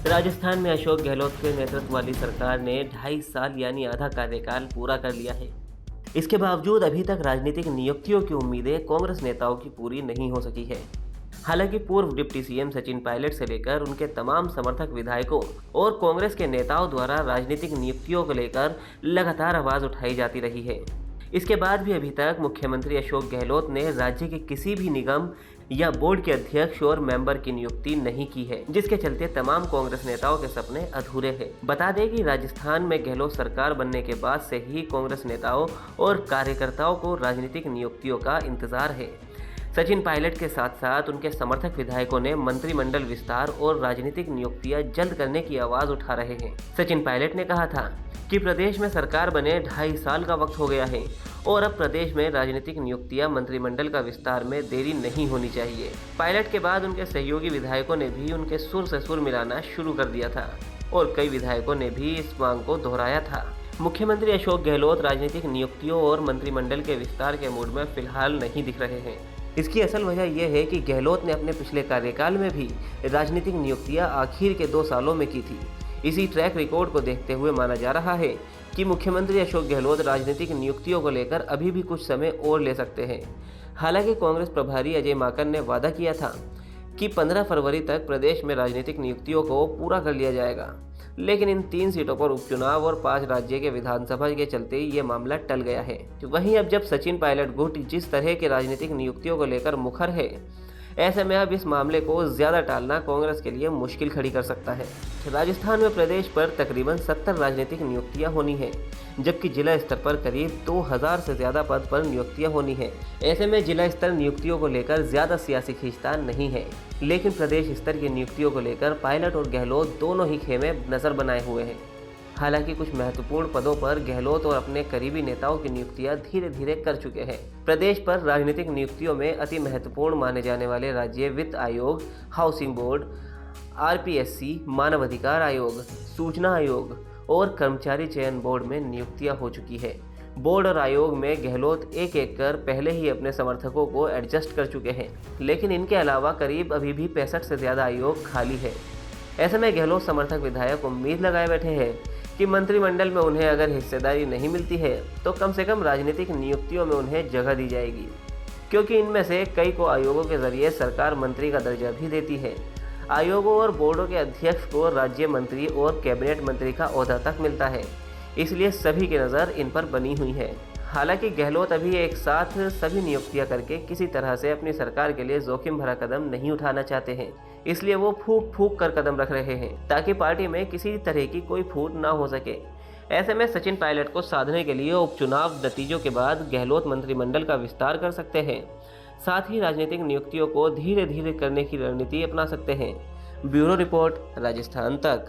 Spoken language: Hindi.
राजस्थान में अशोक गहलोत के नेतृत्व वाली सरकार ने 2.5 साल यानी आधा कार्यकाल पूरा कर लिया है। इसके बावजूद अभी तक राजनीतिक नियुक्तियों की उम्मीदें कांग्रेस नेताओं की पूरी नहीं हो सकी है। हालांकि पूर्व डिप्टी सीएम सचिन पायलट से लेकर उनके तमाम समर्थक विधायकों और कांग्रेस के नेताओं द्वारा राजनीतिक नियुक्तियों को लेकर लगातार आवाज उठाई जाती रही है। इसके बाद भी अभी तक मुख्यमंत्री अशोक गहलोत ने राज्य के किसी भी निगम या बोर्ड के अध्यक्ष और मेंबर की नियुक्ति नहीं की है, जिसके चलते तमाम कांग्रेस नेताओं के सपने अधूरे हैं। बता दें कि राजस्थान में गहलोत सरकार बनने के बाद से ही कांग्रेस नेताओं और कार्यकर्ताओं को राजनीतिक नियुक्तियों का इंतजार है। सचिन पायलट के साथ साथ उनके समर्थक विधायकों ने मंत्रिमंडल विस्तार और राजनीतिक नियुक्तियां जल्द करने की आवाज उठा रहे हैं। सचिन पायलट ने कहा था कि प्रदेश में सरकार बने 2.5 साल का वक्त हो गया है और अब प्रदेश में राजनीतिक नियुक्तियां मंत्रिमंडल का विस्तार में देरी नहीं होनी चाहिए। पायलट के बाद उनके सहयोगी विधायकों ने भी उनके सुर से सुर मिलाना शुरू कर दिया था और कई विधायकों ने भी इस मांग को दोहराया था। मुख्यमंत्री अशोक गहलोत राजनीतिक नियुक्तियों और मंत्रिमंडल के विस्तार के मूड में फिलहाल नहीं दिख रहे हैं। इसकी असल वजह यह है कि गहलोत ने अपने पिछले कार्यकाल में भी राजनीतिक नियुक्तियां आखिर के 2 सालों में की थी। इसी ट्रैक रिकॉर्ड को देखते हुए माना जा रहा है कि मुख्यमंत्री अशोक गहलोत राजनीतिक नियुक्तियों को लेकर अभी भी कुछ समय और ले सकते हैं। हालांकि कांग्रेस प्रभारी अजय माकन ने वादा किया था कि 15 फरवरी तक प्रदेश में राजनीतिक नियुक्तियों को पूरा कर लिया जाएगा, लेकिन इन 3 सीटों पर उपचुनाव और 5 राज्य के विधानसभा के चलते ये मामला टल गया है। वहीं अब जब सचिन पायलट गुट जिस तरह के राजनीतिक नियुक्तियों को लेकर मुखर है, ऐसे में अब इस मामले को ज्यादा टालना कांग्रेस के लिए मुश्किल खड़ी कर सकता है। राजस्थान में प्रदेश पर तकरीबन 70 राजनीतिक नियुक्तियां होनी है, जबकि जिला स्तर पर करीब 2000 से ज्यादा पद पर नियुक्तियां होनी है। ऐसे में जिला स्तर नियुक्तियों को लेकर ज्यादा सियासी खींचतान नहीं है, लेकिन प्रदेश स्तर की नियुक्तियों को लेकर पायलट और गहलोत दोनों ही खेमे नजर बनाए हुए हैं। हालांकि कुछ महत्वपूर्ण पदों पर गहलोत और अपने करीबी नेताओं की नियुक्तियां धीरे धीरे कर चुके हैं। प्रदेश पर राजनीतिक नियुक्तियों में अति महत्वपूर्ण माने जाने वाले राज्य वित्त आयोग, हाउसिंग बोर्ड, आरपीएससी, मानव अधिकार आयोग, सूचना आयोग और कर्मचारी चयन बोर्ड में नियुक्तियां हो चुकी है। बोर्ड और आयोग में गहलोत एक एक कर पहले ही अपने समर्थकों को एडजस्ट कर चुके हैं, लेकिन इनके अलावा करीब अभी भी 65 से ज़्यादा आयोग खाली है। ऐसे में गहलोत समर्थक विधायक उम्मीद लगाए बैठे हैं कि मंत्रिमंडल में उन्हें अगर हिस्सेदारी नहीं मिलती है तो कम से कम राजनीतिक नियुक्तियों में उन्हें जगह दी जाएगी, क्योंकि इनमें से कई को आयोगों के जरिए सरकार मंत्री का दर्जा भी देती है। आयोगों और बोर्डों के अध्यक्ष को राज्य मंत्री और कैबिनेट मंत्री का ओहदा तक मिलता है, इसलिए सभी की नज़र इन पर बनी हुई है। हालांकि गहलोत अभी एक साथ सभी नियुक्तियां करके किसी तरह से अपनी सरकार के लिए जोखिम भरा कदम नहीं उठाना चाहते हैं, इसलिए वो फूक फूक कर कदम रख रहे हैं ताकि पार्टी में किसी तरह की कोई फूट ना हो सके। ऐसे में सचिन पायलट को साधने के लिए उपचुनाव नतीजों के बाद गहलोत मंत्रिमंडल का विस्तार कर सकते हैं, साथ ही राजनीतिक नियुक्तियों को धीरे धीरे करने की रणनीति अपना सकते हैं। ब्यूरो रिपोर्ट, राजस्थान तक।